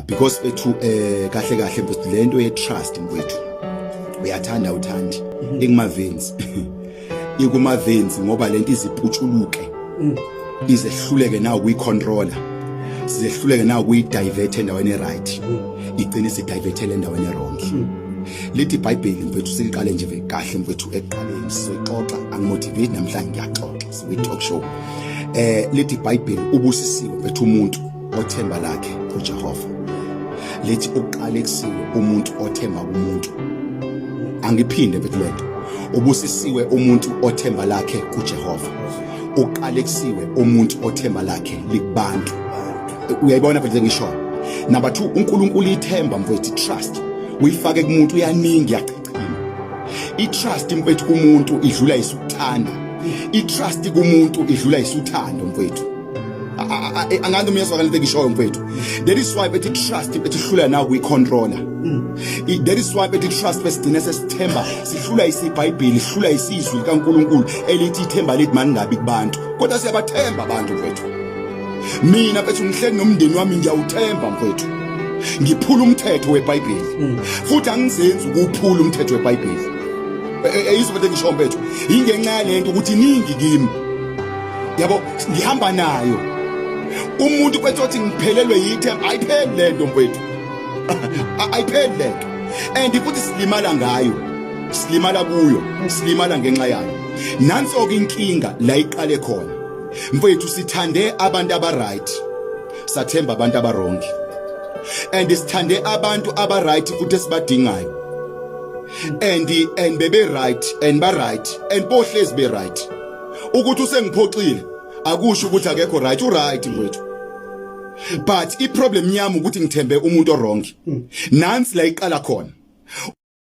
because bethu kahle kahle mfethu lento ye trust mfethu uyathanda uthandi ekumavenzi ikumavenzi ngoba lento iziputshuluke izehluleke nawo kuyicontroller sizehluleke nawo kuyidivert endaweni right igcina isidivert endaweni wrong lithi iBhayibheli mfethu siliqale nje kahle mfethu eqaleni sizoxoxa angimotivate namhlanje ngiyaxoxa siwe talk show lithi iBhayibheli ubusisiwe mfethu umuntu othemba lakhe kuJehova lithi uqale kusiwe umuntu othemba kumuntu angiphinde mfethu lento ubusisiwe umuntu othemba lakhe kuJehova uqale kusiwe umuntu othemba lakhe likubantu uyayibona mfethu ngisho number 2 uNkulunkulu ithemba mfethu trust uyifake kumuntu uyaningi yaqhaqhina itrust mfethu kumuntu idlula isukuthanda itrust kumuntu idlula isuthando mfethu angazi umyezwa kanti ngisho mfethu that is why bethi trust bethi hlula nawo kuyicontroller that is why bethi trust besidine sesithemba sihlula isiBhayibheli hlula isizwi likaNkulunkulu elithi ithemba lithi maningabi kubantu kodwa siyabathemba abantu mfethu mina bethu ngihleli nomndeni wami ngiyawuthemba mfethu ngiphula umthetho weBhayibheli futhi angizenzi ukuphula umthetho weBhayibheli eyizwe bethi ngisho mfethu ingenxa yalento ukuthi iningi kimi yabo ngihamba nayo umuntu bethothi ngiphelelwe yithemba ayipheli lento mfethu ayipheli lento and futhi silimala ngayo silimala kuyo silimala ngenxa yayo nanso ke inkinga la iqale khona mfethu sithande abantu abaright sathemba abantu abarong and sithande abantu abaright futhi esibadingayo and bebe right and ba right and bohlezi be right ukuthi usengiphoxile akusho ukuthi akekho right uright mfethu but iproblem yami ukuthi ngithembe umuntu orong nansi la iqala khona